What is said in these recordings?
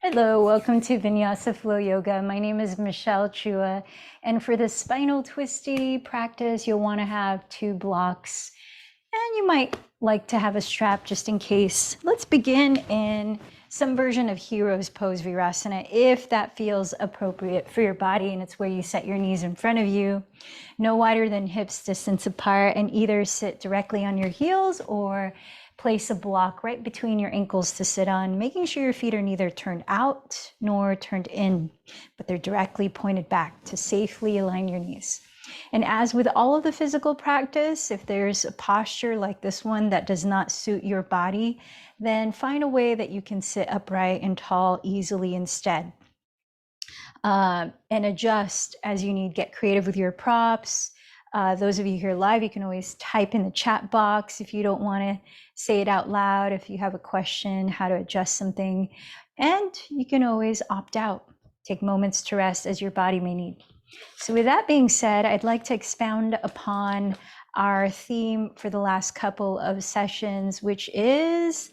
Hello, welcome to Vinyasa Flow Yoga. My name is Michelle Chua, and for the spinal twisty practice, you'll want to have 2 blocks, and you might like to have a strap just in case. Let's begin in some version of Hero's Pose Virasana, if that feels appropriate for your body, and it's where you set your knees in front of you, no wider than hips distance apart, and either sit directly on your heels or place a block right between your ankles to sit on, making sure your feet are neither turned out nor turned in, but they're directly pointed back to safely align your knees. And as with all of the physical practice, if there's a posture like this one that does not suit your body, then find a way that you can sit upright and tall easily instead. And adjust as you need. Get creative with your props. Those of you here live, you can always type in the chat box if you don't want to say it out loud, if you have a question, how to adjust something. And you can always opt out. Take moments to rest as your body may need. So with that being said, I'd like to expound upon our theme for the last couple of sessions, which is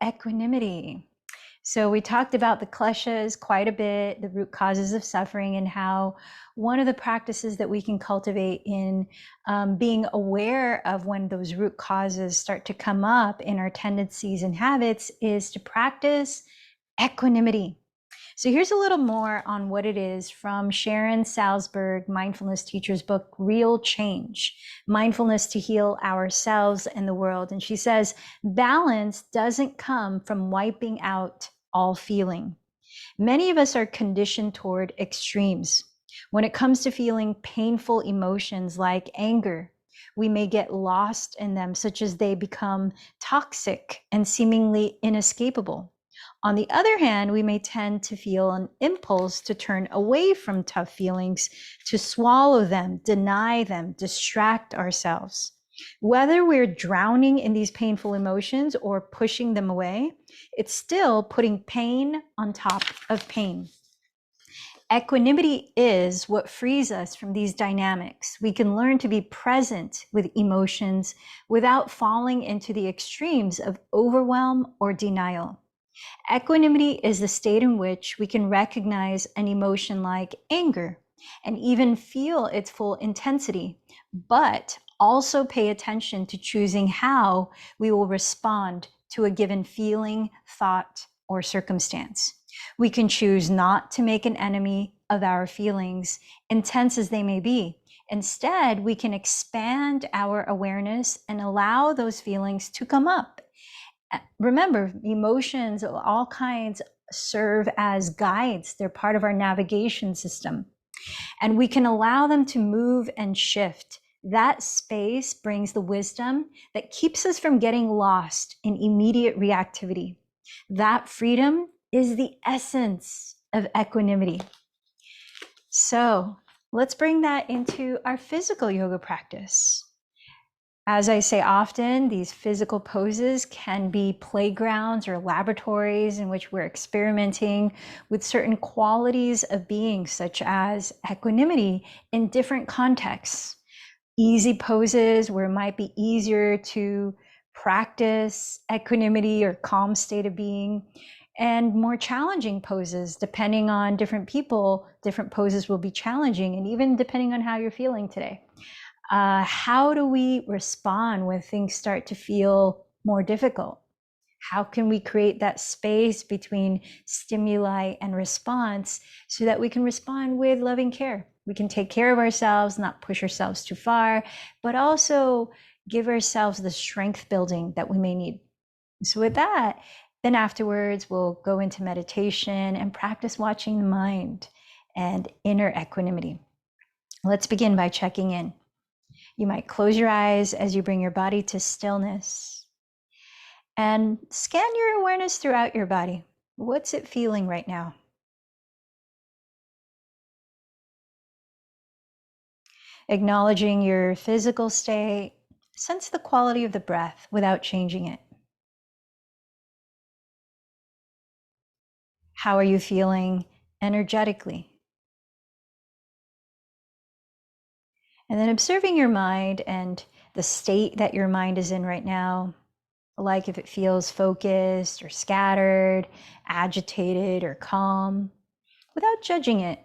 equanimity. So we talked about the kleshas quite a bit, the root causes of suffering, and how one of the practices that we can cultivate in being aware of when those root causes start to come up in our tendencies and habits is to practice equanimity. So here's a little more on what it is from Sharon Salzberg, mindfulness teacher's book, Real Change, Mindfulness to Heal Ourselves and the World. And she says, balance doesn't come from wiping out all feeling. Many of us are conditioned toward extremes. When it comes to feeling painful emotions like anger, we may get lost in them, such as they become toxic and seemingly inescapable. On the other hand, we may tend to feel an impulse to turn away from tough feelings, to swallow them, deny them, distract ourselves. Whether we're drowning in these painful emotions or pushing them away, it's still putting pain on top of pain. Equanimity is what frees us from these dynamics. We can learn to be present with emotions without falling into the extremes of overwhelm or denial. Equanimity is the state in which we can recognize an emotion like anger and even feel its full intensity, but also pay attention to choosing how we will respond to a given feeling, thought, or circumstance. We can choose not to make an enemy of our feelings, intense as they may be. Instead, we can expand our awareness and allow those feelings to come up. Remember, emotions of all kinds serve as guides. They're part of our navigation system. And we can allow them to move and shift. That space brings the wisdom that keeps us from getting lost in immediate reactivity. That freedom is the essence of equanimity. So let's bring that into our physical yoga practice. As I say often, these physical poses can be playgrounds or laboratories in which we're experimenting with certain qualities of being, such as equanimity in different contexts. Easy poses where it might be easier to practice equanimity or calm state of being, and more challenging poses. Depending on different people, different poses will be challenging, and even depending on how you're feeling today. How do we respond when things start to feel more difficult? How can we create that space between stimuli and response so that we can respond with loving care? We can take care of ourselves, not push ourselves too far, but also give ourselves the strength building that we may need. So with that, then afterwards, we'll go into meditation and practice watching the mind and inner equanimity. Let's begin by checking in. You might close your eyes as you bring your body to stillness and scan your awareness throughout your body. What's it feeling right now? Acknowledging your physical state, sense the quality of the breath without changing it. How are you feeling energetically? And then observing your mind and the state that your mind is in right now. like if it feels focused or scattered, agitated or calm, without judging it.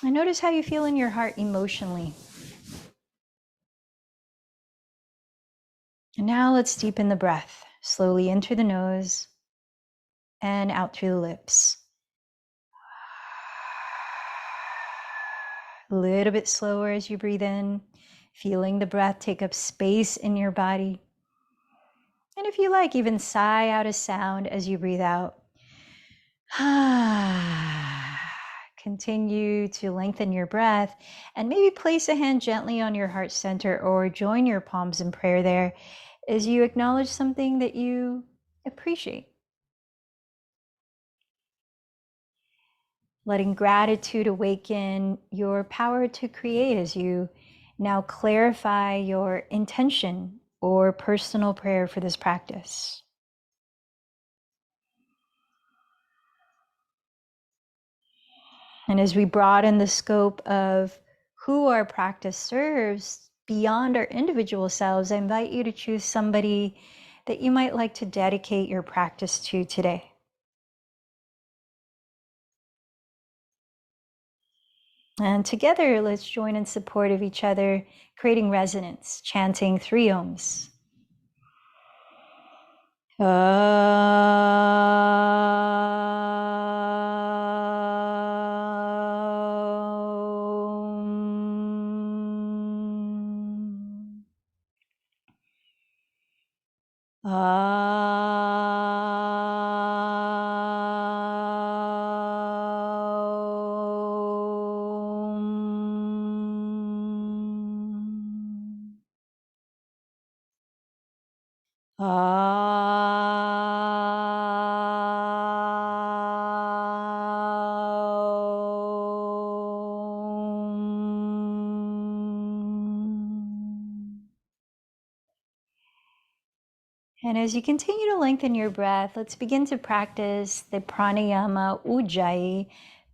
And notice how you feel in your heart emotionally. And now let's deepen the breath. Slowly in through the nose and out through the lips. A little bit slower as you breathe in, feeling the breath take up space in your body. And if you like, even sigh out a sound as you breathe out. Continue to lengthen your breath and maybe place a hand gently on your heart center or join your palms in prayer there as you acknowledge something that you appreciate. Letting gratitude awaken your power to create as you now clarify your intention or personal prayer for this practice. And as we broaden the scope of who our practice serves beyond our individual selves, I invite you to choose somebody that you might like to dedicate your practice to today. And together, let's join in support of each other, creating resonance, chanting 3 ohms. And as you continue to lengthen your breath, let's begin to practice the pranayama ujjayi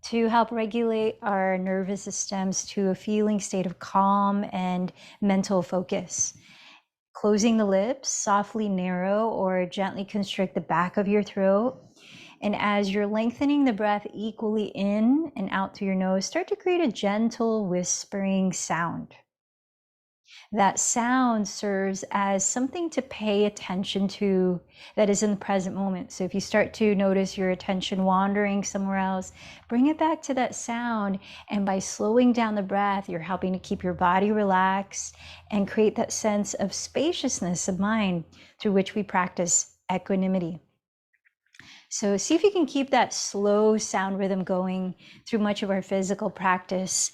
to help regulate our nervous systems to a feeling state of calm and mental focus. Closing the lips, softly narrow or gently constrict the back of your throat. And as you're lengthening the breath equally in and out through your nose, start to create a gentle whispering sound. That sound serves as something to pay attention to that is in the present moment. So if you start to notice your attention wandering somewhere else, bring it back to that sound. And by slowing down the breath, you're helping to keep your body relaxed and create that sense of spaciousness of mind through which we practice equanimity. So see if you can keep that slow sound rhythm going through much of our physical practice.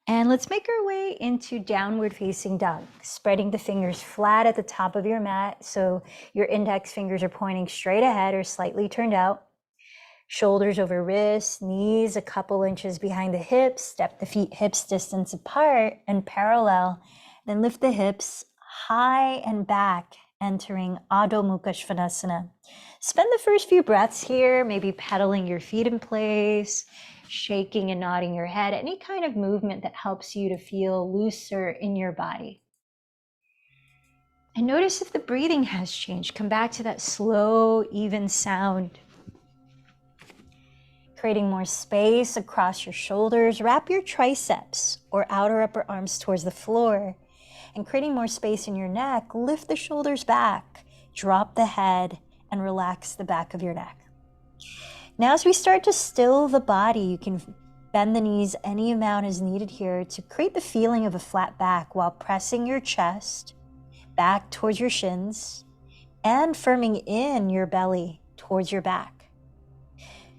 And let's make our way into downward facing dog, spreading the fingers flat at the top of your mat. So your index fingers are pointing straight ahead or slightly turned out. Shoulders over wrists, knees a couple inches behind the hips. Step the feet hips distance apart and parallel. Then lift the hips high and back, entering Adho Mukha Svanasana. Spend the first few breaths here, maybe pedaling your feet in place, shaking and nodding your head, any kind of movement that helps you to feel looser in your body. And notice if the breathing has changed. Come back to that slow, even sound. Creating more space across your shoulders. Wrap your triceps or outer upper arms towards the floor. And creating more space in your neck, lift the shoulders back, drop the head, and relax the back of your neck. Now, as we start to still the body, you can bend the knees any amount as needed here to create the feeling of a flat back while pressing your chest back towards your shins and firming in your belly towards your back.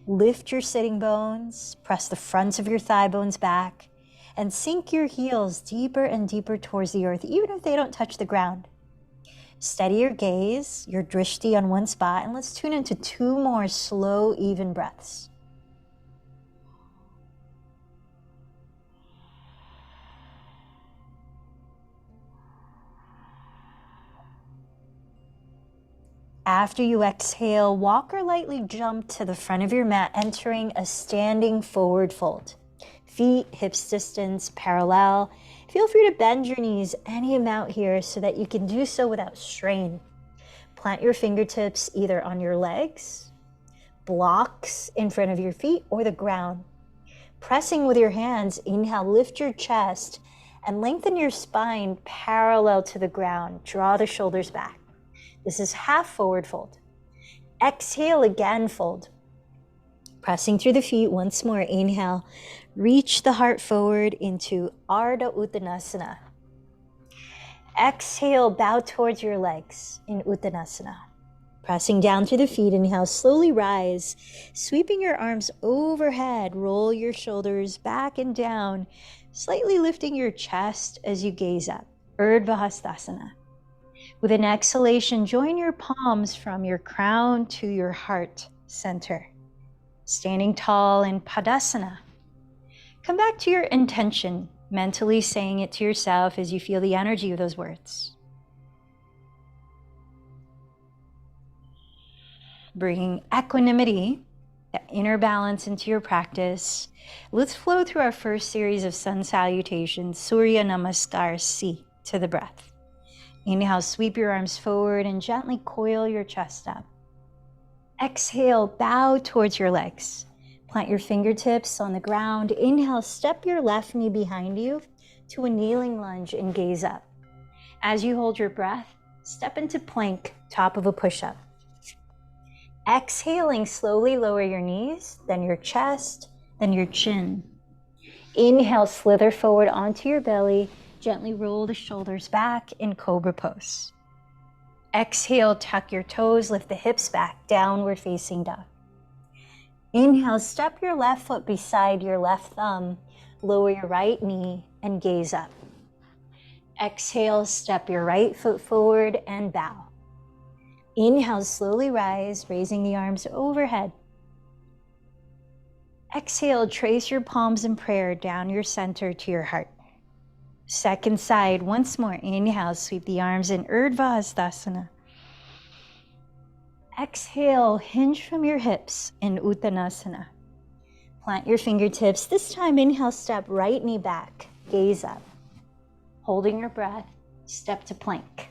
Lift your sitting bones, press the fronts of your thigh bones back, and sink your heels deeper and deeper towards the earth, even if they don't touch the ground. Steady your gaze, your drishti on one spot, and let's tune into 2 more slow, even breaths. After you exhale, walk or lightly jump to the front of your mat, entering a standing forward fold. feet hips distance parallel. Feel free to bend your knees any amount here so that you can do so without strain. Plant your fingertips either on your legs, blocks in front of your feet, or the ground. Pressing with your hands, inhale, lift your chest and lengthen your spine parallel to the ground. Draw the shoulders back. This is half forward fold. Exhale, again fold. Pressing through the feet once more. Inhale, reach the heart forward into Ardha Uttanasana. Exhale, bow towards your legs in Uttanasana. Pressing down through the feet, inhale, slowly rise, sweeping your arms overhead, roll your shoulders back and down, slightly lifting your chest as you gaze up, Urdhva Hastasana. With an exhalation, join your palms from your crown to your heart center. Standing tall in Padasana. Come back to your intention, mentally saying it to yourself as you feel the energy of those words. Bringing equanimity, that inner balance into your practice. Let's flow through our first series of sun salutations, Surya Namaskar C, to the breath. Inhale, sweep your arms forward and gently coil your chest up. Exhale, bow towards your legs. Plant your fingertips on the ground. Inhale, step your left knee behind you to a kneeling lunge and gaze up. As you hold your breath, step into plank, top of a push-up. Exhaling, slowly lower your knees, then your chest, then your chin. Inhale, slither forward onto your belly. Gently roll the shoulders back in Cobra Pose. Exhale, tuck your toes, lift the hips back, downward facing dog. Inhale, step your left foot beside your left thumb, lower your right knee and gaze up. Exhale, step your right foot forward and bow. Inhale, slowly rise, raising the arms overhead. Exhale, trace your palms in prayer down your center to your heart. Second side, once more. Inhale, sweep the arms in Urdhva Hastasana. Exhale, hinge from your hips in Uttanasana. Plant your fingertips. This time, inhale, step right knee back, gaze up. Holding your breath, step to plank.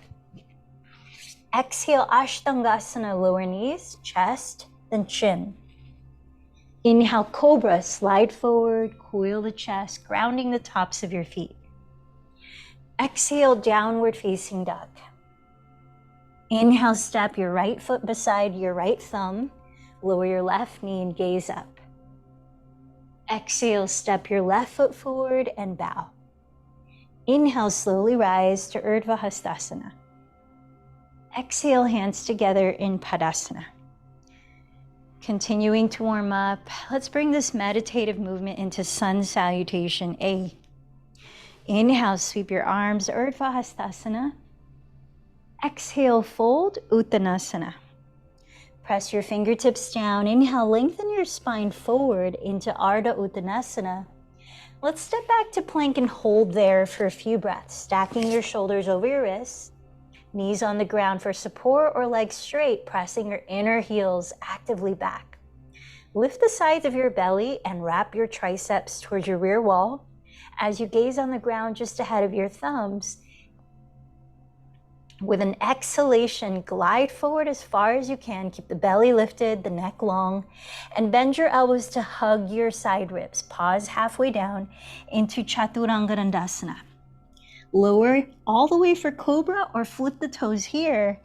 Exhale, Ashtangasana, lower knees, chest, then chin. Inhale, Cobra, slide forward, coil the chest, grounding the tops of your feet. Exhale, downward facing dog. Inhale, step your right foot beside your right thumb, lower your left knee and gaze up. Exhale, step your left foot forward and bow. Inhale, slowly rise to Urdhva Hastasana. Exhale, hands together in Padasana. Continuing to warm up, let's bring this meditative movement into sun salutation A. Inhale, sweep your arms, Urdhva Hastasana. Exhale, fold, Uttanasana. Press your fingertips down. Inhale, lengthen your spine forward into Ardha Uttanasana. Let's step back to plank and hold there for a few breaths, stacking your shoulders over your wrists. Knees on the ground for support or legs straight, pressing your inner heels actively back. Lift the sides of your belly and wrap your triceps towards your rear wall. As you gaze on the ground just ahead of your thumbs, with an exhalation, glide forward as far as you can. Keep the belly lifted, the neck long, and bend your elbows to hug your side ribs. Pause halfway down into Chaturanga Dandasana. Lower all the way for Cobra or flip the toes here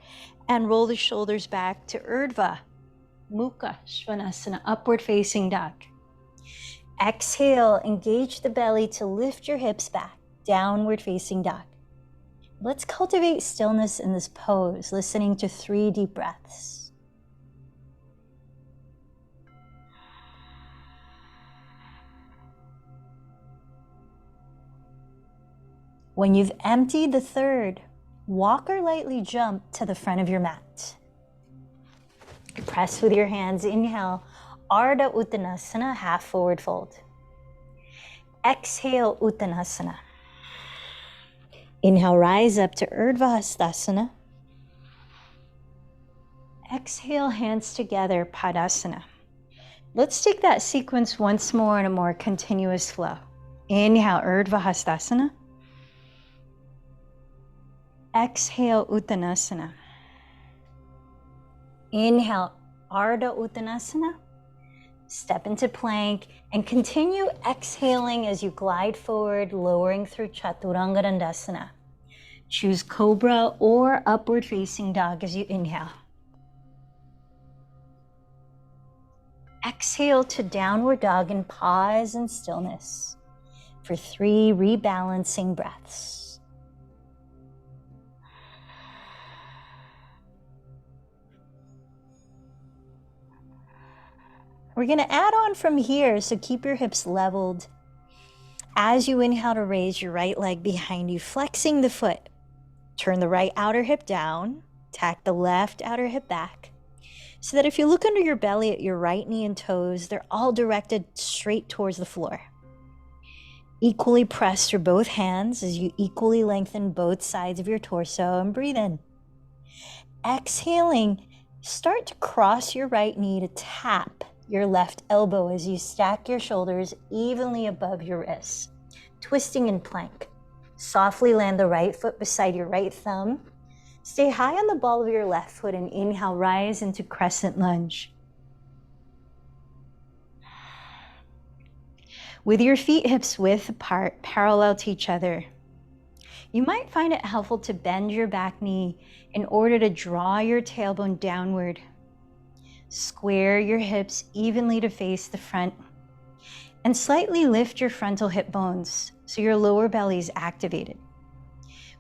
and roll the shoulders back to Urdhva Mukha Svanasana, upward facing dog. Exhale, engage the belly to lift your hips back, downward facing dog. Let's cultivate stillness in this pose, listening to 3 deep breaths. When you've emptied the third, walk or lightly jump to the front of your mat. Press with your hands. Inhale, Ardha Uttanasana, half forward fold. Exhale, Uttanasana. Inhale, rise up to Urdhva Hastasana. Exhale, hands together, Padasana. Let's take that sequence once more in a more continuous flow. Inhale, Urdhva Hastasana. Exhale, Uttanasana. Inhale, Ardha Uttanasana. Step into plank and continue exhaling as you glide forward, lowering through Chaturanga Dandasana. Choose Cobra or Upward Facing Dog as you inhale. Exhale to Downward Dog and pause in stillness for 3 rebalancing breaths. We're going to add on from here, so keep your hips leveled. As you inhale to raise your right leg behind you, flexing the foot. Turn the right outer hip down, tack the left outer hip back, so that if you look under your belly at your right knee and toes, they're all directed straight towards the floor. Equally press through both hands as you equally lengthen both sides of your torso and breathe in. Exhaling, start to cross your right knee to tap your left elbow as you stack your shoulders evenly above your wrists, twisting in plank. Softly land the right foot beside your right thumb. Stay high on the ball of your left foot and inhale, rise into crescent lunge. With your feet hips width apart, parallel to each other, you might find it helpful to bend your back knee in order to draw your tailbone downward. Square your hips evenly to face the front and slightly lift your frontal hip bones so your lower belly is activated.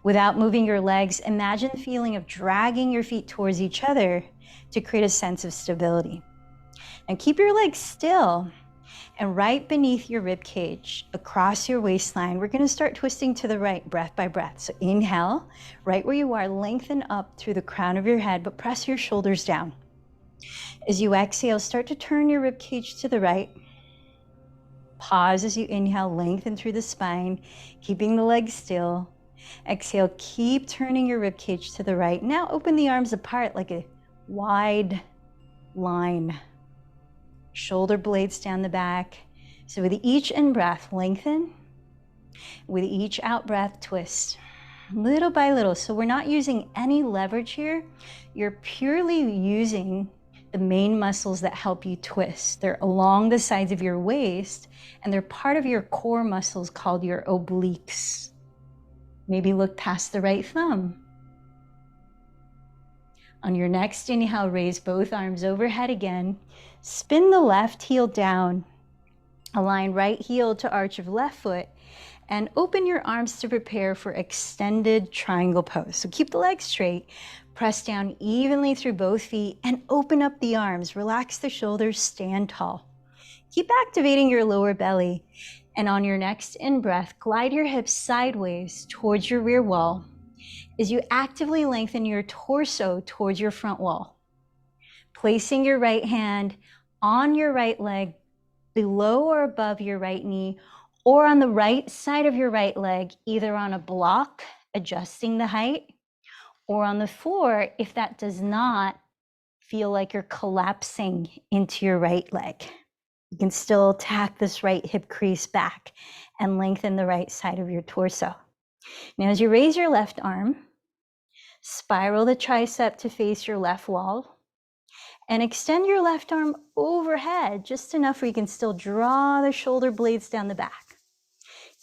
Without moving your legs, imagine the feeling of dragging your feet towards each other to create a sense of stability. And keep your legs still, and right beneath your rib cage, across your waistline, we're going to start twisting to the right, breath by breath. So inhale, right where you are, lengthen up through the crown of your head, but press your shoulders down. As you exhale, start to turn your rib cage to the right. Pause as you inhale, lengthen through the spine, keeping the legs still. Exhale, keep turning your rib cage to the right. Now open the arms apart like a wide line. Shoulder blades down the back. So with each in-breath, lengthen. With each out-breath, twist. Little by little. So we're not using any leverage here. You're purely using the main muscles that help you twist. They're along the sides of your waist, and they're part of your core muscles called your obliques. Maybe look past the right thumb. On your next inhale, raise both arms overhead again. Spin the left heel down. Align right heel to arch of left foot, and open your arms to prepare for extended triangle pose. So keep the legs straight. Press down evenly through both feet and open up the arms. Relax the shoulders, stand tall. Keep activating your lower belly. And on your next in-breath, glide your hips sideways towards your rear wall as you actively lengthen your torso towards your front wall. Placing your right hand on your right leg, below or above your right knee, or on the right side of your right leg, either on a block, adjusting the height, or on the floor if that does not feel like you're collapsing into your right leg. You can still tack this right hip crease back and lengthen the right side of your torso. Now, as you raise your left arm, spiral the tricep to face your left wall and extend your left arm overhead, just enough where you can still draw the shoulder blades down the back.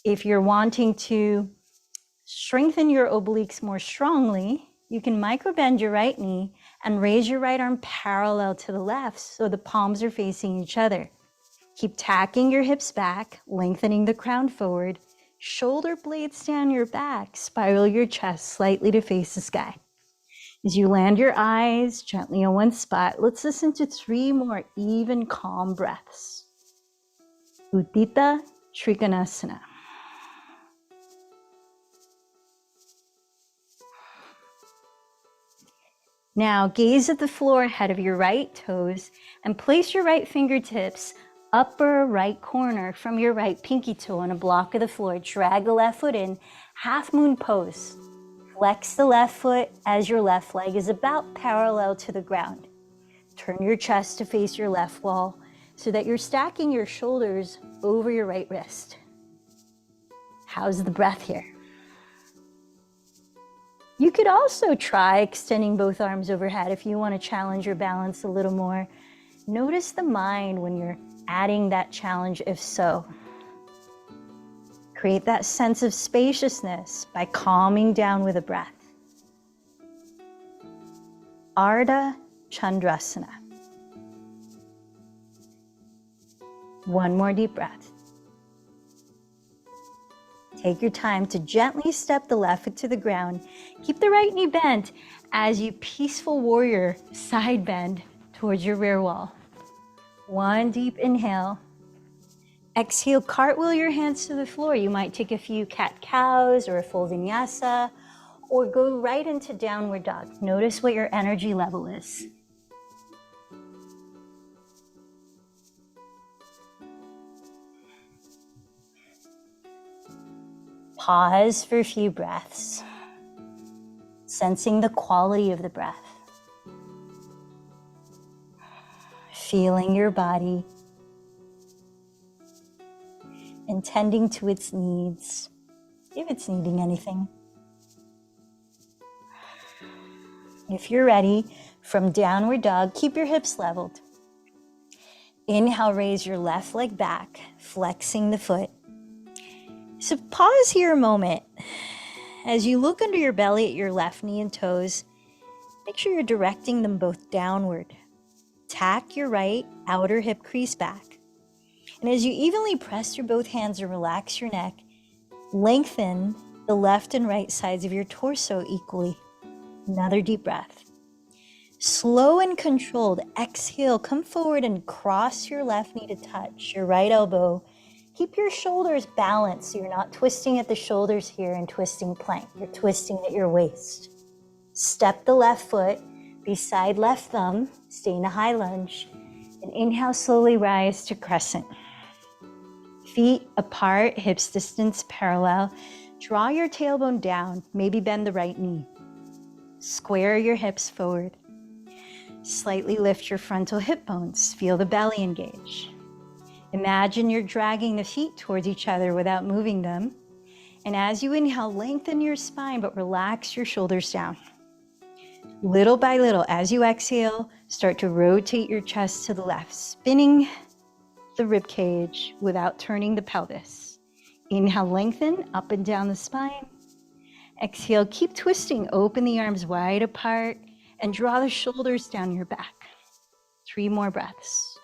If you're wanting to strengthen your obliques more strongly, you can microbend your right knee and raise your right arm parallel to the left so the palms are facing each other. Keep tacking your hips back, lengthening the crown forward, shoulder blades down your back, spiral your chest slightly to face the sky. As you land your eyes gently on one spot, let's listen to 3 more even, calm breaths. Utthita Trikonasana. Now gaze at the floor ahead of your right toes and place your right fingertips upper right corner from your right pinky toe on a block of the floor. Drag the left foot in, half moon pose. Flex the left foot as your left leg is about parallel to the ground. Turn your chest to face your left wall so that you're stacking your shoulders over your right wrist. How's the breath here? You could also try extending both arms overhead if you want to challenge your balance a little more. Notice the mind when you're adding that challenge, if so. Create that sense of spaciousness by calming down with a breath. Ardha Chandrasana. One more deep breath. Take your time to gently step the left foot to the ground. Keep the right knee bent as you peaceful warrior side bend towards your rear wall. One deep inhale. Exhale, cartwheel your hands to the floor. You might take a few cat-cows or a full vinyasa, or go right into downward dog. Notice what your energy level is. Pause for a few breaths, sensing the quality of the breath. Feeling your body, and tending to its needs, if it's needing anything. If you're ready, from downward dog, keep your hips leveled. Inhale, raise your left leg back, flexing the foot. So pause here a moment. As you look under your belly at your left knee and toes, make sure you're directing them both downward. Tack your right outer hip crease back. And as you evenly press your both hands and relax your neck, lengthen the left and right sides of your torso equally. Another deep breath. Slow and controlled, exhale, come forward and cross your left knee to touch your right elbow. Keep your shoulders balanced so you're not twisting at the shoulders here and twisting plank. You're twisting at your waist. Step the left foot beside left thumb, stay in a high lunge, and inhale, slowly rise to crescent. Feet apart, hips distance parallel. Draw your tailbone down, maybe bend the right knee. Square your hips forward. Slightly lift your frontal hip bones. Feel the belly engage. Imagine you're dragging the feet towards each other without moving them. And as you inhale, lengthen your spine, but relax your shoulders down. Little by little, as you exhale, start to rotate your chest to the left, spinning the rib cage without turning the pelvis. Inhale, lengthen up and down the spine. Exhale, keep twisting, open the arms wide apart and draw the shoulders down your back. 3 more breaths.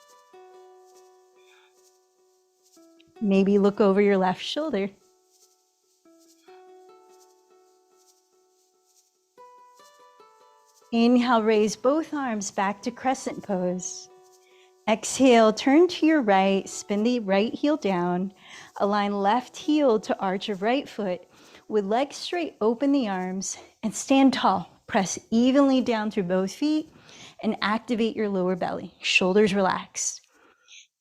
Maybe look over your left shoulder. Inhale, raise both arms back to crescent pose. Exhale, turn to your right, spin the right heel down, align left heel to arch of right foot. With legs straight, open the arms and stand tall. Press evenly down through both feet and activate your lower belly. Shoulders relaxed.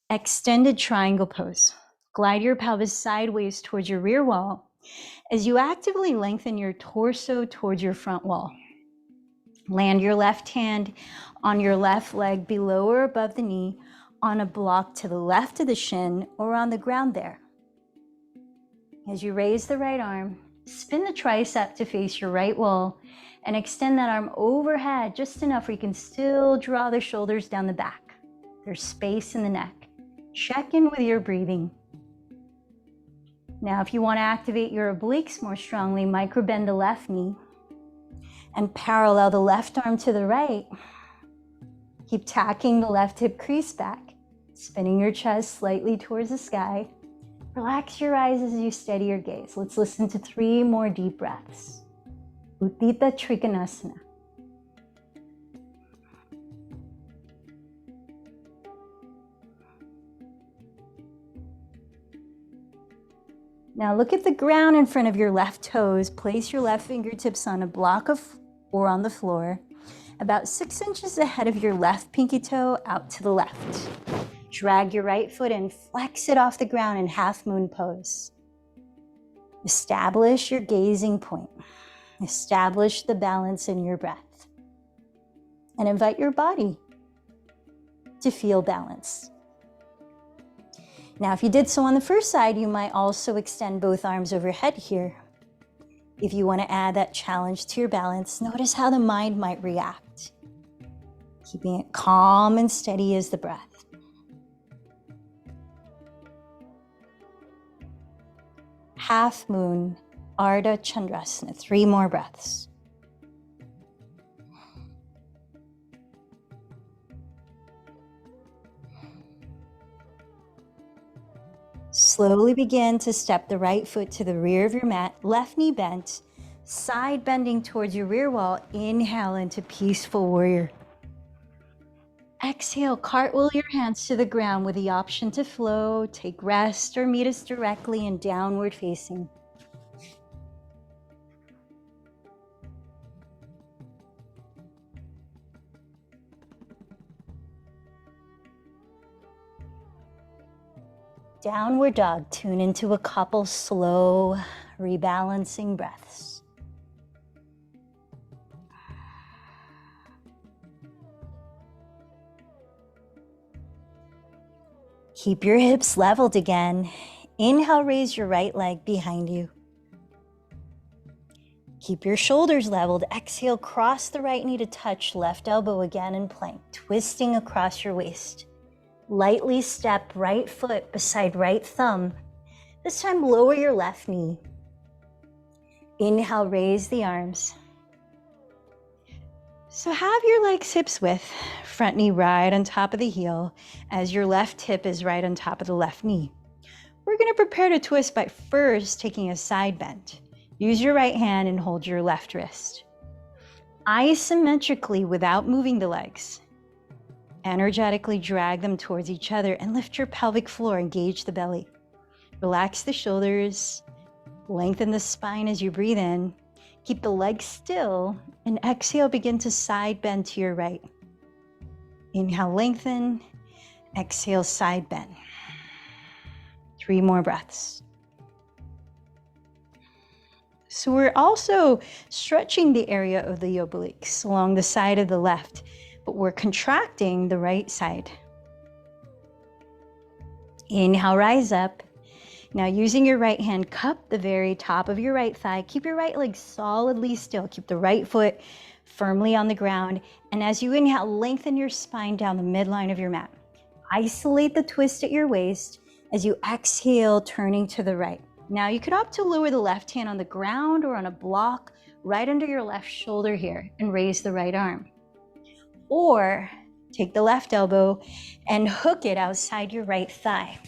Extended triangle pose. Glide your pelvis sideways towards your rear wall as you actively lengthen your torso towards your front wall. Land your left hand on your left leg below or above the knee on a block to the left of the shin or on the ground there. As you raise the right arm, spin the tricep to face your right wall and extend that arm overhead just enough where you can still draw the shoulders down the back. There's space in the neck. Check in with your breathing. Now, if you want to activate your obliques more strongly, microbend the left knee and parallel the left arm to the right. Keep tacking the left hip crease back, spinning your chest slightly towards the sky. Relax your eyes as you steady your gaze. Let's listen to 3 more deep breaths. Utthita Trikonasana. Now look at the ground in front of your left toes. Place your left fingertips on a block or on the floor, about 6 inches ahead of your left pinky toe out to the left. Drag your right foot in, flex it off the ground in half moon pose. Establish your gazing point. Establish the balance in your breath. And invite your body to feel balanced. Now, if you did so on the first side, you might also extend both arms overhead here. If you want to add that challenge to your balance, notice how the mind might react. Keeping it calm and steady as the breath. Half moon, Ardha Chandrasana. 3 more breaths. Slowly begin to step the right foot to the rear of your mat, left knee bent, side bending towards your rear wall. Inhale into peaceful warrior. Exhale, cartwheel your hands to the ground with the option to flow, take rest, or meet us directly in downward facing. Downward dog, tune into a couple slow, rebalancing breaths. Keep your hips leveled again. Inhale, raise your right leg behind you. Keep your shoulders leveled. Exhale, cross the right knee to touch left elbow again in plank, twisting across your waist. Lightly step right foot beside right thumb. This time, lower your left knee. Inhale, raise the arms. So have your legs hips width, front knee right on top of the heel as your left hip is right on top of the left knee. We're going to prepare to twist by first taking a side bend. Use your right hand and hold your left wrist. Isometrically without moving the legs. Energetically drag them towards each other and lift your pelvic floor, engage the belly. Relax the shoulders, lengthen the spine as you breathe in. Keep the legs still and exhale, begin to side bend to your right. Inhale, lengthen. Exhale, side bend. 3 more breaths. So we're also stretching the area of the obliques along the side of the left, but we're contracting the right side. Inhale, rise up. Now using your right hand, cup the very top of your right thigh. Keep your right leg solidly still. Keep the right foot firmly on the ground. And as you inhale, lengthen your spine down the midline of your mat. Isolate the twist at your waist as you exhale, turning to the right. Now you could opt to lower the left hand on the ground or on a block right under your left shoulder here and raise the right arm. Or take the left elbow and hook it outside your right thigh.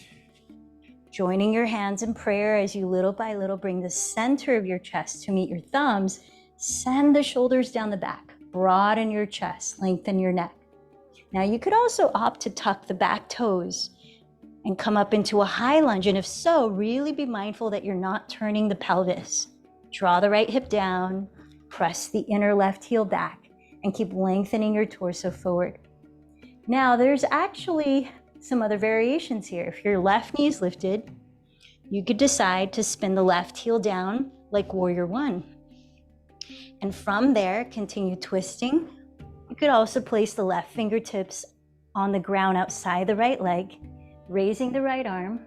Joining your hands in prayer as you little by little bring the center of your chest to meet your thumbs, send the shoulders down the back, broaden your chest, lengthen your neck. Now you could also opt to tuck the back toes and come up into a high lunge, and if so, really be mindful that you're not turning the pelvis. Draw the right hip down, press the inner left heel back, and keep lengthening your torso forward. Now there's actually some other variations here. If your left knee is lifted, you could decide to spin the left heel down like Warrior One. And from there, continue twisting. You could also place the left fingertips on the ground outside the right leg, raising the right arm,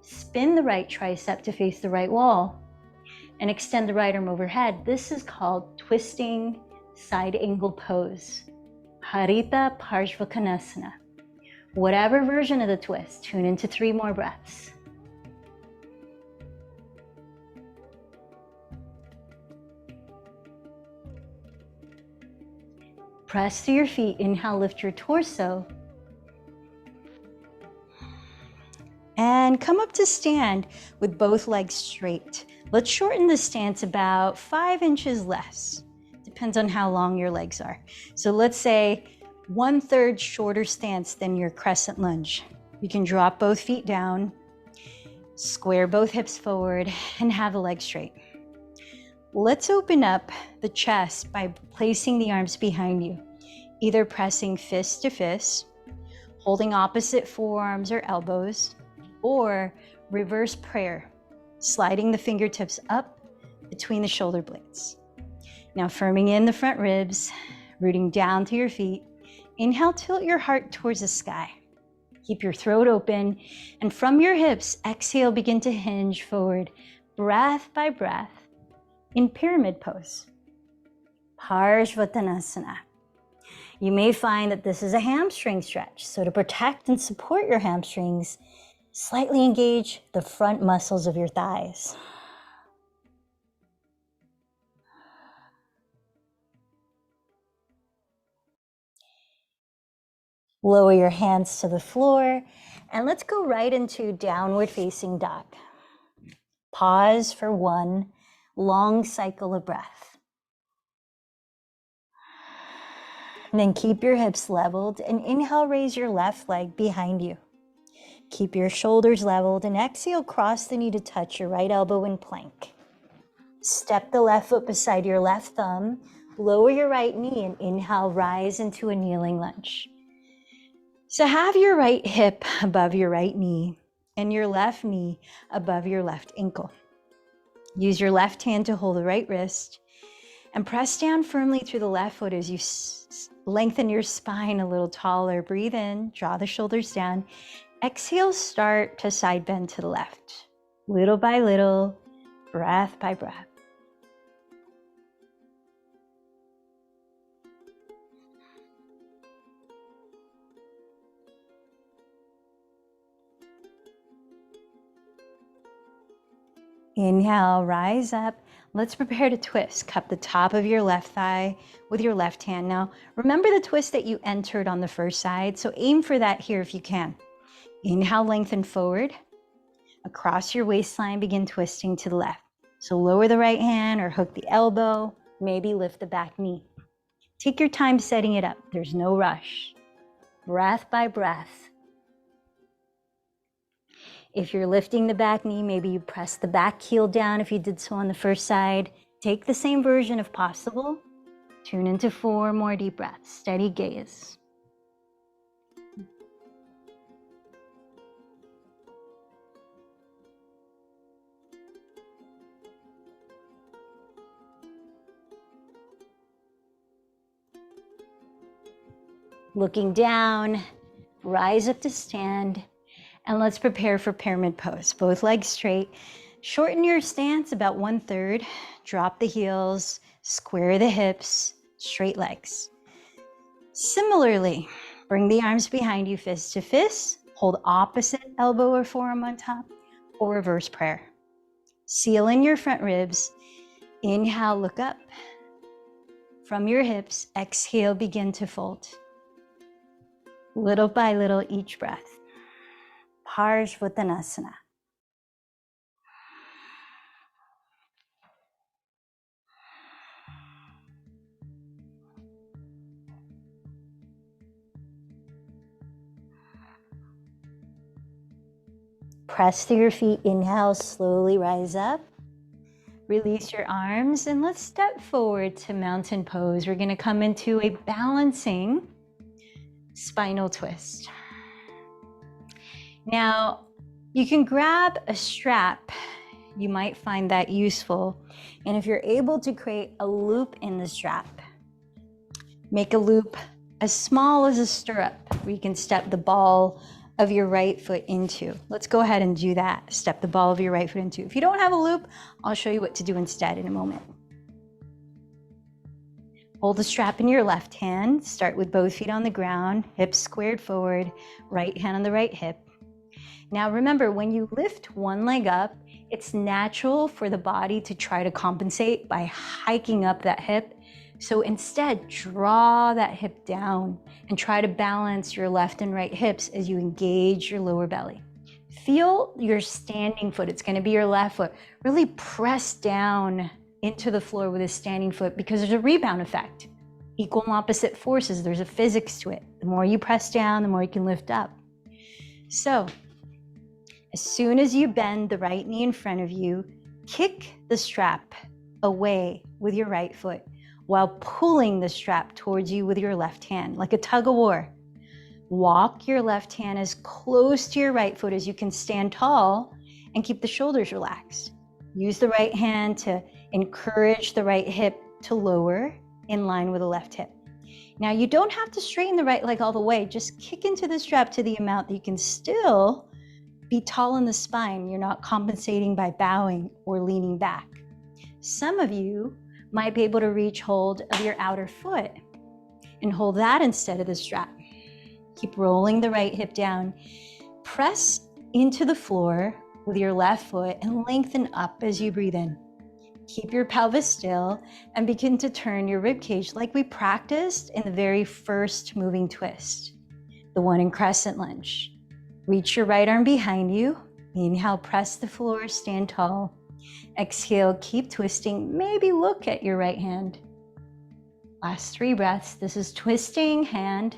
spin the right tricep to face the right wall, and extend the right arm overhead. This is called twisting side angle pose, Harita Parshvakonasana. Whatever version of the twist, tune into 3 more breaths. Press to your feet. Inhale, lift your torso. And come up to stand with both legs straight. Let's shorten the stance about 5 inches less. Depends on how long your legs are. So let's say 1/3 shorter stance than your crescent lunge. You can drop both feet down, square both hips forward, and have the legs straight. Let's open up the chest by placing the arms behind you, either pressing fist to fist, holding opposite forearms or elbows, or reverse prayer, sliding the fingertips up between the shoulder blades. Now firming in the front ribs, rooting down to your feet. Inhale, tilt your heart towards the sky. Keep your throat open, and from your hips, exhale, begin to hinge forward, breath by breath, in pyramid pose. Parsvottanasana. You may find that this is a hamstring stretch, so to protect and support your hamstrings, slightly engage the front muscles of your thighs. Lower your hands to the floor, and let's go right into downward facing dog. Pause for one long cycle of breath. And then keep your hips leveled and inhale, raise your left leg behind you. Keep your shoulders leveled and exhale, cross the knee to touch your right elbow in plank. Step the left foot beside your left thumb, lower your right knee and inhale, rise into a kneeling lunge. So have your right hip above your right knee and your left knee above your left ankle. Use your left hand to hold the right wrist and press down firmly through the left foot as you lengthen your spine a little taller. Breathe in, draw the shoulders down. Exhale, start to side bend to the left. Little by little, breath by breath. Inhale, rise up. Let's prepare to twist. Cup the top of your left thigh with your left hand. Now, remember the twist that you entered on the first side, so aim for that here if you can. Inhale, lengthen forward. Across your waistline, begin twisting to the left. So lower the right hand or hook the elbow, maybe lift the back knee. Take your time setting it up. There's no rush. Breath by breath. If you're lifting the back knee, maybe you press the back heel down if you did so on the first side. Take the same version if possible. Tune into 4 more deep breaths. Steady gaze. Looking down, rise up to stand. And let's prepare for pyramid pose. Both legs straight. Shorten your stance about 1/3. Drop the heels, square the hips, straight legs. Similarly, bring the arms behind you, fist to fist. Hold opposite elbow or forearm on top, or reverse prayer. Seal in your front ribs. Inhale, look up. From your hips, exhale, begin to fold. Little by little, each breath. Parsvottanasana. Press through your feet. Inhale, slowly rise up. Release your arms and let's step forward to mountain pose. We're going to come into a balancing spinal twist. Now, you can grab a strap. You might find that useful. And if you're able to create a loop in the strap, make a loop as small as a stirrup where you can step the ball of your right foot into. Let's go ahead and do that. Step the ball of your right foot into. If you don't have a loop, I'll show you what to do instead in a moment. Hold the strap in your left hand. Start with both feet on the ground, hips squared forward, right hand on the right hip. Now remember, when you lift one leg up, it's natural for the body to try to compensate by hiking up that hip. So instead, draw that hip down and try to balance your left and right hips as you engage your lower belly. Feel your standing foot. It's going to be your left foot. Really press down into the floor with a standing foot because there's a rebound effect. Equal and opposite forces. There's a physics to it. The more you press down, the more you can lift up. So as soon as you bend the right knee in front of you, kick the strap away with your right foot while pulling the strap towards you with your left hand, like a tug of war. Walk your left hand as close to your right foot as you can stand tall and keep the shoulders relaxed. Use the right hand to encourage the right hip to lower in line with the left hip. Now you don't have to straighten the right leg all the way. Just kick into the strap to the amount that you can still be tall in the spine. You're not compensating by bowing or leaning back. Some of you might be able to reach hold of your outer foot and hold that instead of the strap. Keep rolling the right hip down. Press into the floor with your left foot and lengthen up as you breathe in. Keep your pelvis still and begin to turn your rib cage like we practiced in the very first moving twist, the one in crescent lunge. Reach your right arm behind you. Inhale, press the floor, stand tall. Exhale, keep twisting. Maybe look at your right hand. Last 3 breaths. This is twisting hand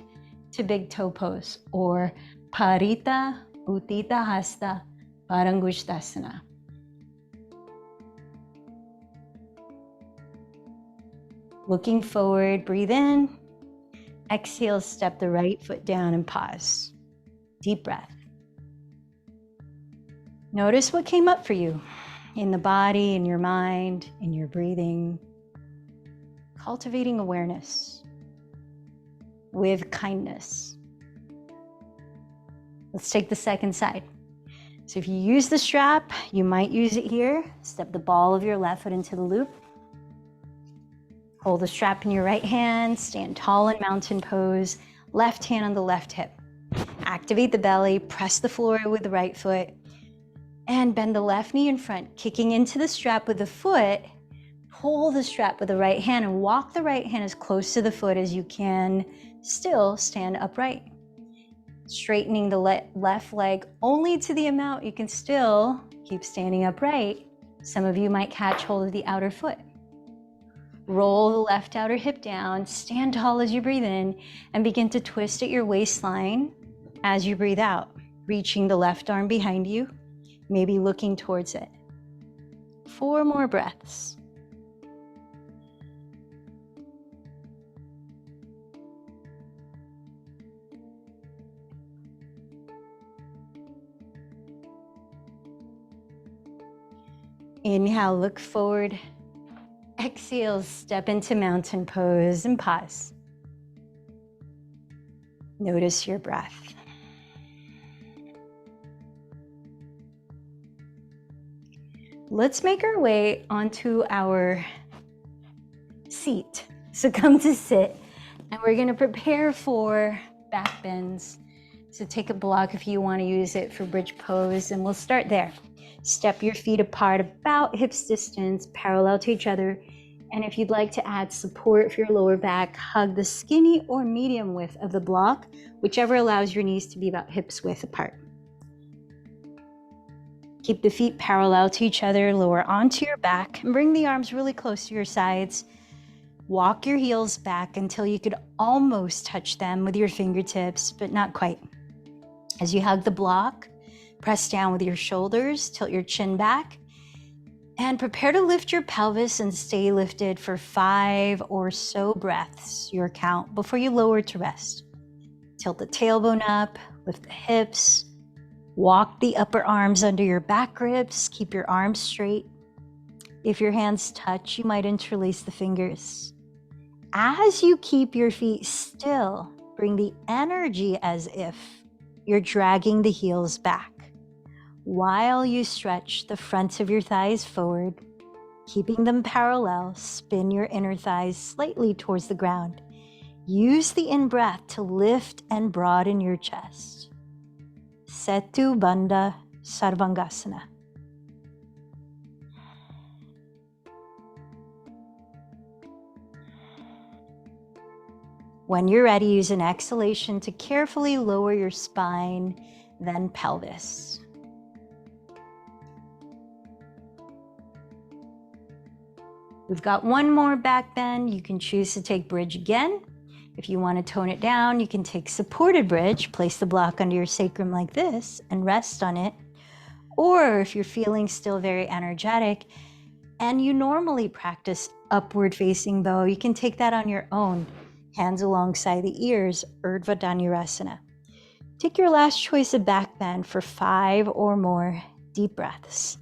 to big toe pose, or Parita Uttita Hasta Parangushtasana. Looking forward, breathe in. Exhale, step the right foot down and pause. Deep breath. Notice what came up for you in the body, in your mind, in your breathing. Cultivating awareness with kindness. Let's take the second side. So if you use the strap, you might use it here. Step the ball of your left foot into the loop. Hold the strap in your right hand, stand tall in mountain pose, left hand on the left hip. Activate the belly, press the floor with the right foot, and bend the left knee in front, kicking into the strap with the foot. Pull the strap with the right hand and walk the right hand as close to the foot as you can. Still stand upright. Straightening the left leg only to the amount you can still keep standing upright. Some of you might catch hold of the outer foot. Roll the left outer hip down, stand tall as you breathe in, and begin to twist at your waistline as you breathe out, reaching the left arm behind you, maybe looking towards it. 4 more breaths. Inhale, look forward. Exhale, step into mountain pose and pause. Notice your breath. Let's make our way onto our seat. So come to sit, and we're gonna prepare for back bends. So take a block if you wanna use it for bridge pose, and we'll start there. Step your feet apart about hips distance, parallel to each other. And if you'd like to add support for your lower back, hug the skinny or medium width of the block, whichever allows your knees to be about hips width apart. Keep the feet parallel to each other, lower onto your back, and bring the arms really close to your sides. Walk your heels back until you could almost touch them with your fingertips, but not quite. As you hug the block, press down with your shoulders, tilt your chin back, and prepare to lift your pelvis and stay lifted for 5 or so breaths, your count, before you lower to rest. Tilt the tailbone up, lift the hips, walk the upper arms under your back ribs, keep your arms straight. If your hands touch, you might interlace the fingers. As you keep your feet still, bring the energy as if you're dragging the heels back. While you stretch the fronts of your thighs forward, keeping them parallel, spin your inner thighs slightly towards the ground. Use the in-breath to lift and broaden your chest. Setu Bandha Sarvangasana. When you're ready, use an exhalation to carefully lower your spine, then pelvis. We've got one more back bend. You can choose to take bridge again. If you want to tone it down, you can take supported bridge, place the block under your sacrum like this and rest on it. Or if you're feeling still very energetic and you normally practice upward facing bow, you can take that on your own. Hands alongside the ears, Urdhva Dhanurasana. Take your last choice of back bend for 5 or more deep breaths.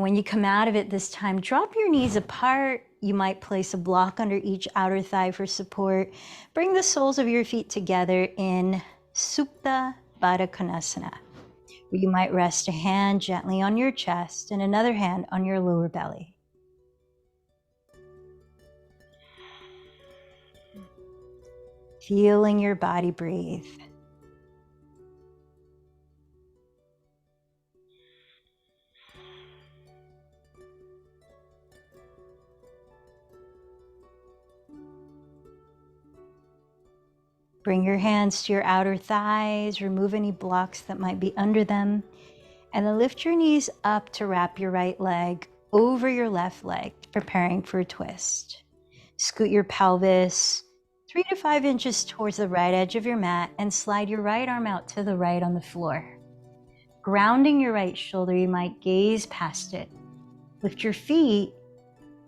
And when you come out of it this time, drop your knees apart. You might place a block under each outer thigh for support. Bring the soles of your feet together in Supta Baddha Konasana, where you might rest a hand gently on your chest and another hand on your lower belly. Feeling your body breathe. Bring your hands to your outer thighs, remove any blocks that might be under them, and then lift your knees up to wrap your right leg over your left leg, preparing for a twist. Scoot your pelvis 3 to 5 inches towards the right edge of your mat and slide your right arm out to the right on the floor. Grounding your right shoulder, you might gaze past it. Lift your feet,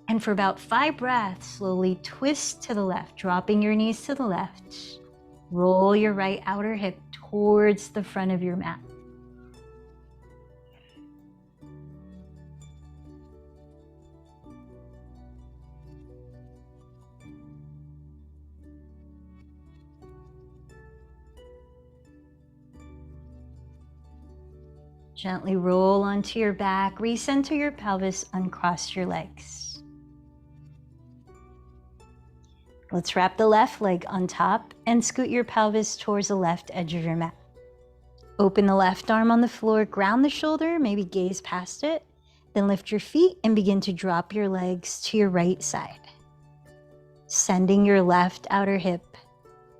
and for about 5 breaths, slowly twist to the left, dropping your knees to the left. Roll your right outer hip towards the front of your mat. Gently roll onto your back, recenter your pelvis, uncross your legs. Let's wrap the left leg on top and scoot your pelvis towards the left edge of your mat. Open the left arm on the floor, ground the shoulder, maybe gaze past it, then lift your feet and begin to drop your legs to your right side. Sending your left outer hip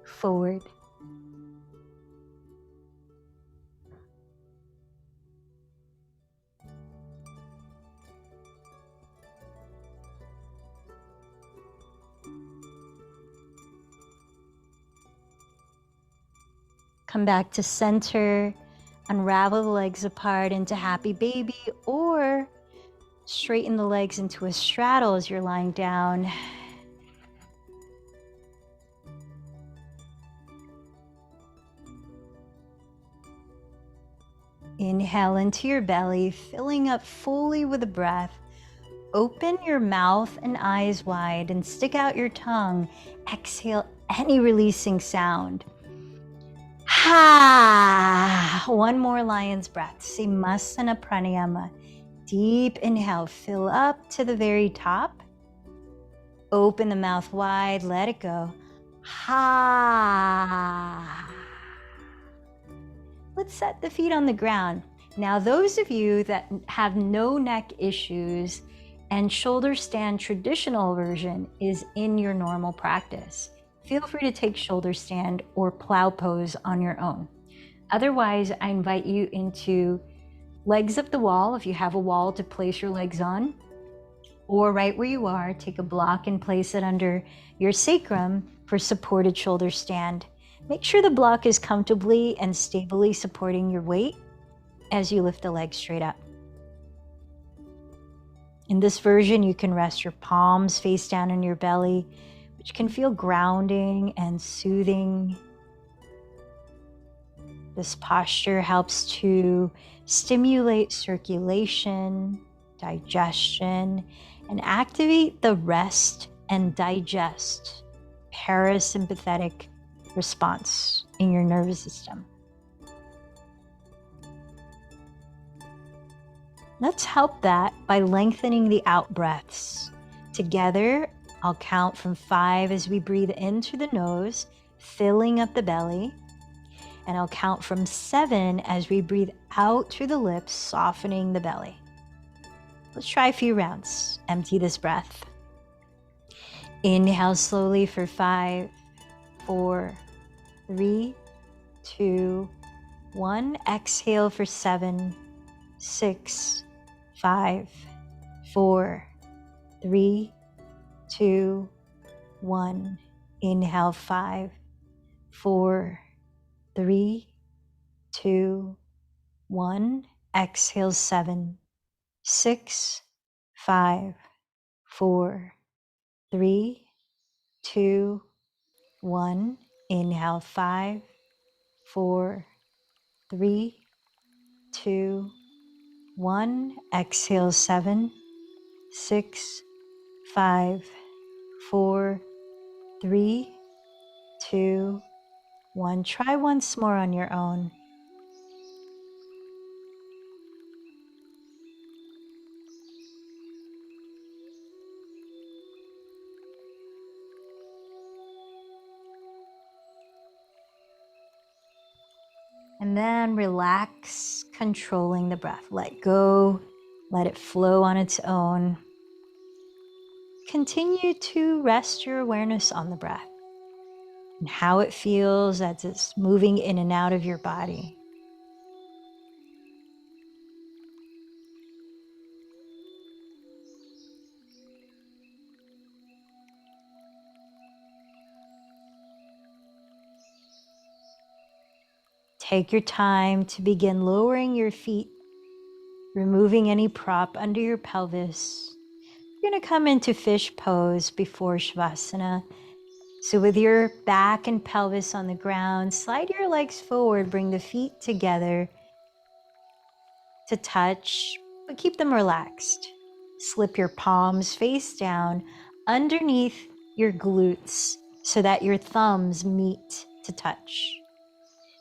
forward. Come back to center, unravel the legs apart into happy baby, or straighten the legs into a straddle as you're lying down. Inhale into your belly, filling up fully with the breath. Open your mouth and eyes wide and stick out your tongue. Exhale any releasing sound. Ha! One more lion's breath. Simasana pranayama. Deep inhale, fill up to the very top. Open the mouth wide, let it go. Ha! Let's set the feet on the ground. Now, those of you that have no neck issues and shoulder stand traditional version is in your normal practice. Feel free to take shoulder stand or plow pose on your own. Otherwise, I invite you into legs up the wall if you have a wall to place your legs on, or right where you are, take a block and place it under your sacrum for supported shoulder stand. Make sure the block is comfortably and stably supporting your weight as you lift the leg straight up. In this version, you can rest your palms face down in your belly, which can feel grounding and soothing. This posture helps to stimulate circulation, digestion, and activate the rest and digest parasympathetic response in your nervous system. Let's help that by lengthening the out breaths. Together, I'll count from 5 as we breathe in through the nose, filling up the belly. And I'll count from 7 as we breathe out through the lips, softening the belly. Let's try a few rounds. Empty this breath. Inhale slowly for 5, 4, 3, 2, 1. Exhale for 7, 6, 5, 4, 3, 2, 1. Inhale 5, 4, 3, 2, 1. Exhale 7, 6, 5, 4, 3, 2, 1. Inhale 5, 4, 3, 2, 1. Exhale 7, 6, 5, 4, 3, 2, 1. Try once more on your own. And then relax, controlling the breath. Let go, let it flow on its own. Continue to rest your awareness on the breath and how it feels as it's moving in and out of your body. Take your time to begin lowering your feet, removing any prop under your pelvis. You're going to come into fish pose before Shavasana. So with your back and pelvis on the ground, slide your legs forward, bring the feet together to touch, but keep them relaxed. Slip your palms face down underneath your glutes so that your thumbs meet to touch.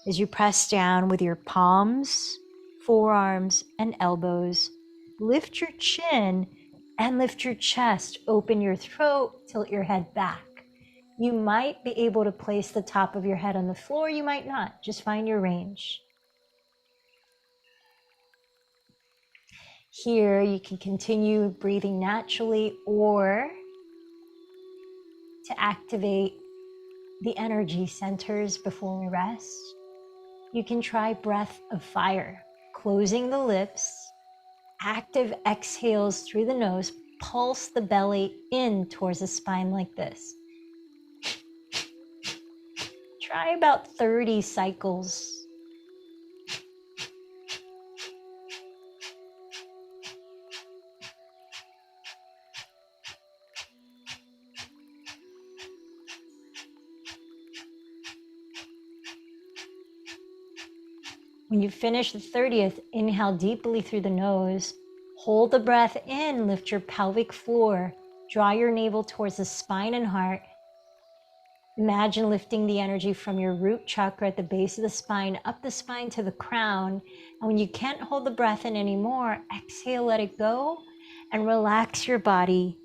As you press down with your palms, forearms, and elbows, lift your chin and lift your chest, open your throat, tilt your head back. You might be able to place the top of your head on the floor, you might not, just find your range. Here you can continue breathing naturally, or to activate the energy centers before we rest, you can try breath of fire, closing the lips, active exhales through the nose, pulse the belly in towards the spine like this. Try about 30 cycles. When you finish the 30th, inhale deeply through the nose, hold the breath in, lift your pelvic floor, draw your navel towards the spine and heart. Imagine lifting the energy from your root chakra at the base of the spine, up the spine to the crown. And when you can't hold the breath in anymore, exhale, let it go, and relax your body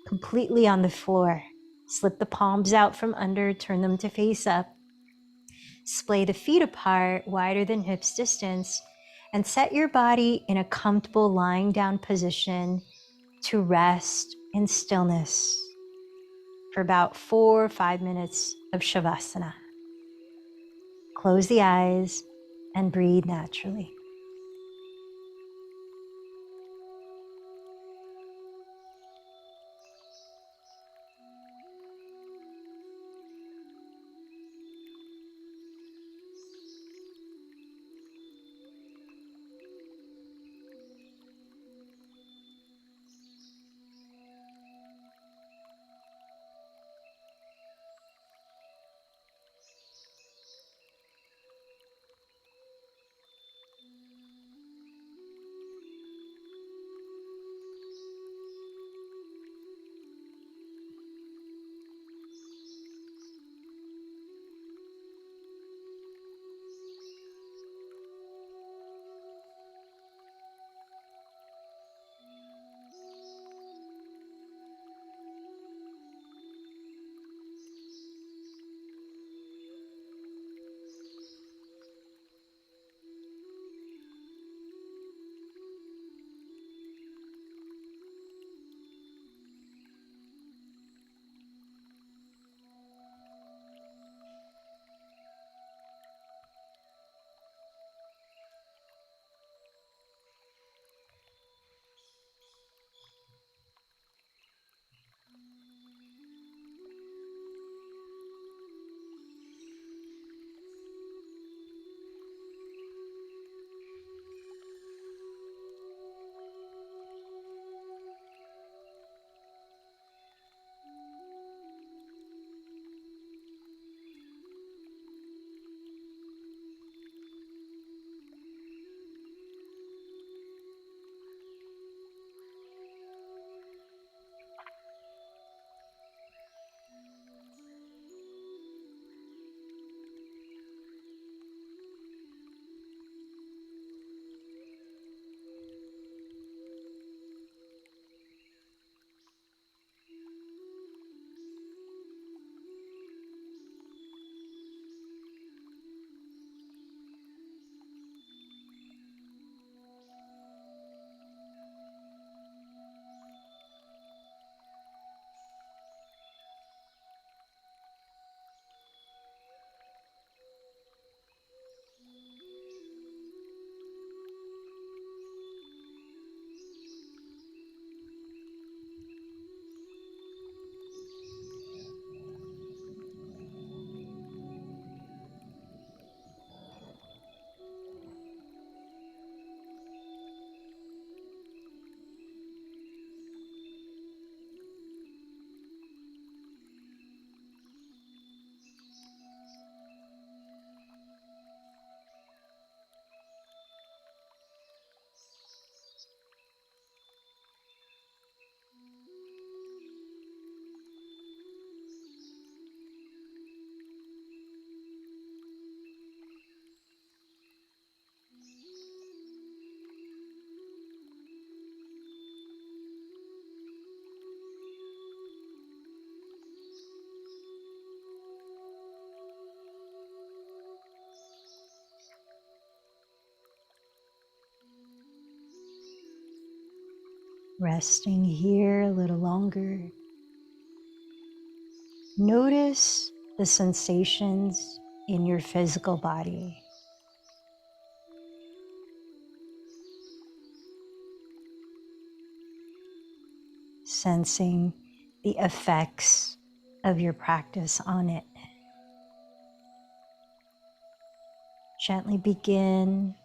completely on the floor. Slip the palms out from under, turn them to face up. Splay the feet apart, wider than hips distance, and set your body in a comfortable lying down position to rest in stillness for about 4 or 5 minutes of Shavasana. Close the eyes and breathe naturally. Resting here a little longer. Notice the sensations in your physical body. Sensing the effects of your practice on it. Gently begin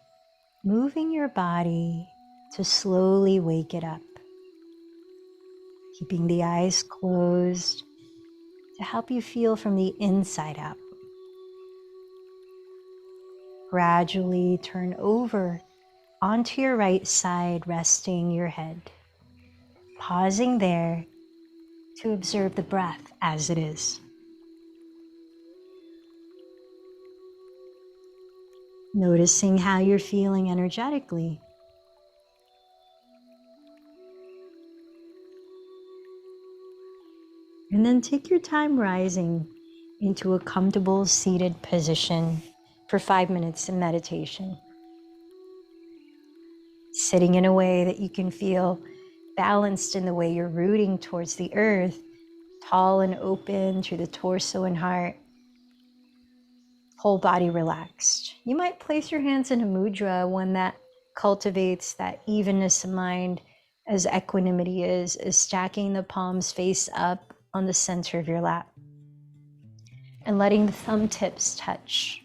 moving your body to slowly wake it up. Keeping the eyes closed to help you feel from the inside out. Gradually turn over onto your right side, resting your head. Pausing there to observe the breath as it is. Noticing how you're feeling energetically. And then take your time rising into a comfortable seated position for 5 minutes in meditation. Sitting in a way that you can feel balanced in the way you're rooting towards the earth, tall and open through the torso and heart, whole body relaxed. You might place your hands in a mudra, one that cultivates that evenness of mind, as equanimity is stacking the palms face up on the center of your lap and letting the thumb tips touch.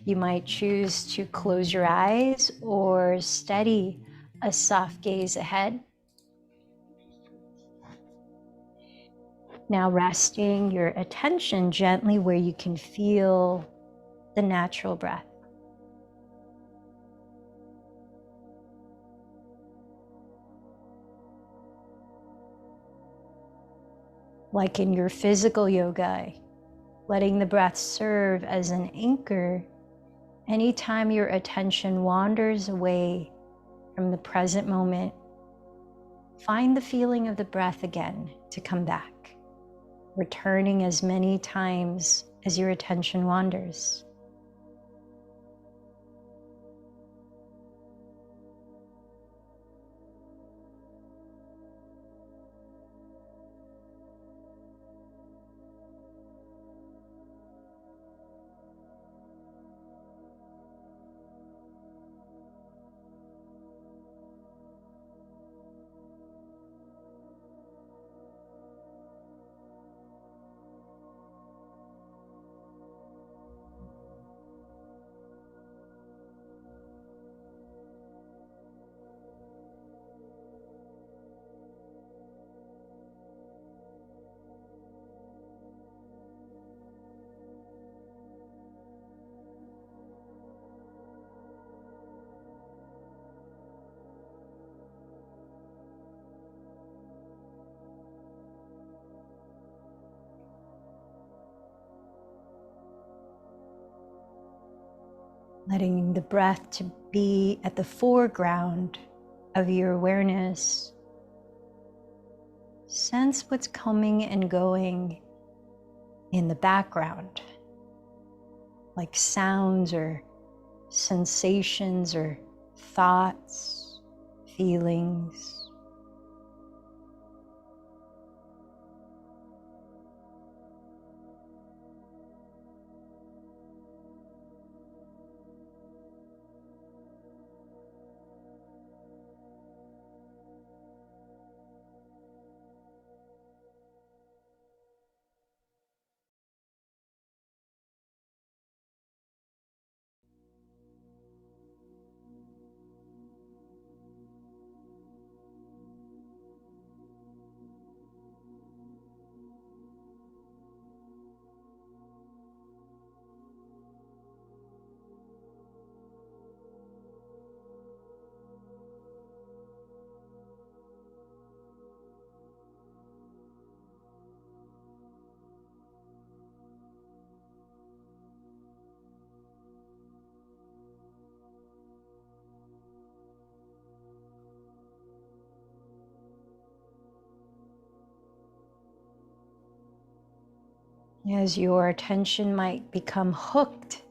You might choose to close your eyes or steady a soft gaze ahead. Now resting your attention gently where you can feel the natural breath. Like in your physical yoga, letting the breath serve as an anchor anytime your attention wanders away from the present moment. Find the feeling of the breath again to come back, returning as many times as your attention wanders. Letting the breath to be at the foreground of your awareness. Sense what's coming and going in the background, like sounds or sensations or thoughts, feelings. As your attention might become hooked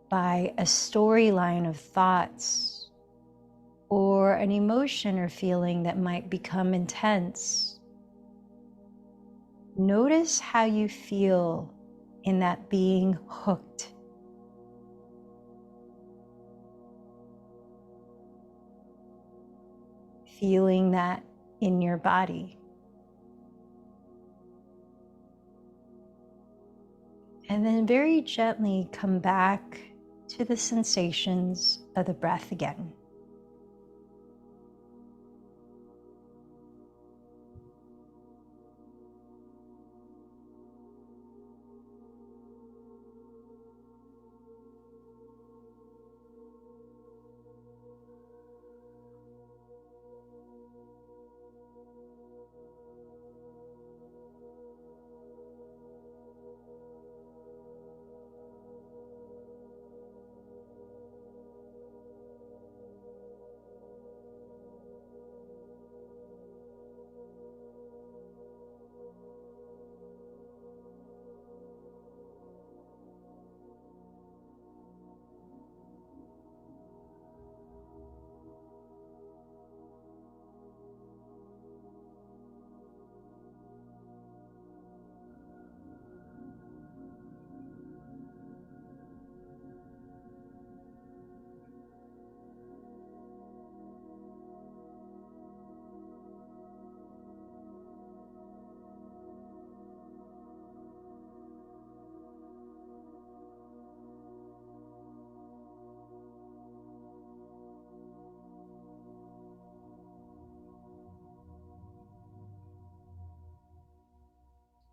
by a storyline of thoughts or an emotion or feeling that might become intense, notice how you feel in that being hooked. Feeling that in your body. And then very gently come back to the sensations of the breath again.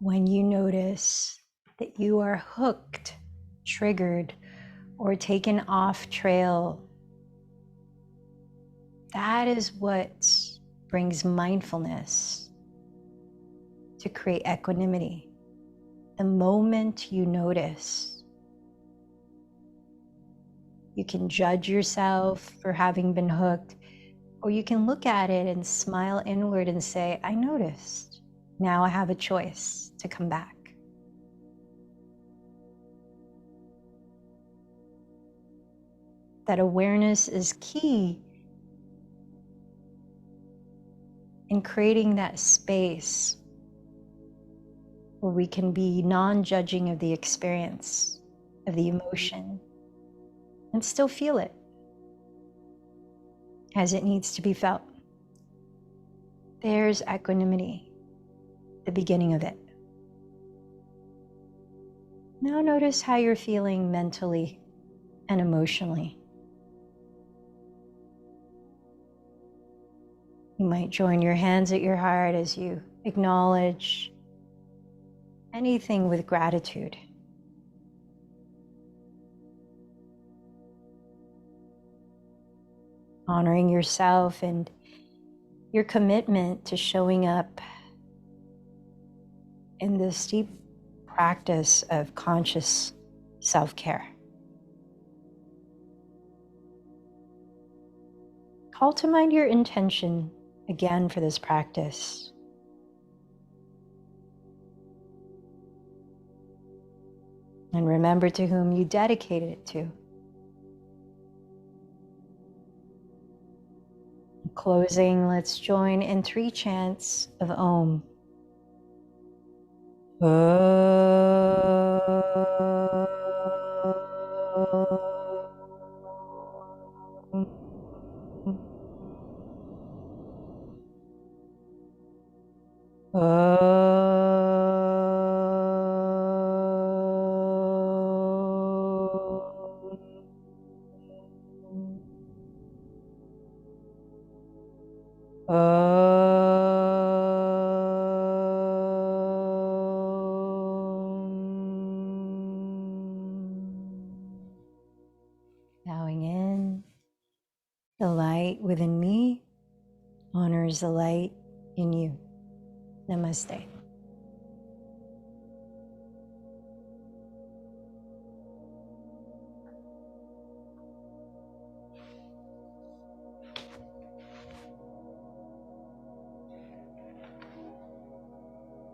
When you notice that you are hooked, triggered, or taken off trail, that is what brings mindfulness to create equanimity. The moment you notice, you can judge yourself for having been hooked, or you can look at it and smile inward and say, I noticed. Now I have a choice to come back. That awareness is key in creating that space where we can be non-judging of the experience, of the emotion, and still feel it as it needs to be felt. There's equanimity, the beginning of it. Now notice how you're feeling mentally and emotionally. You might join your hands at your heart as you acknowledge anything with gratitude. Honoring yourself and your commitment to showing up in this deep practice of conscious self-care. Call to mind your intention again for this practice. And remember to whom you dedicated it to. In closing, let's join in 3 chants of Om. Bowing in, the light within me honors the light in you. Namaste.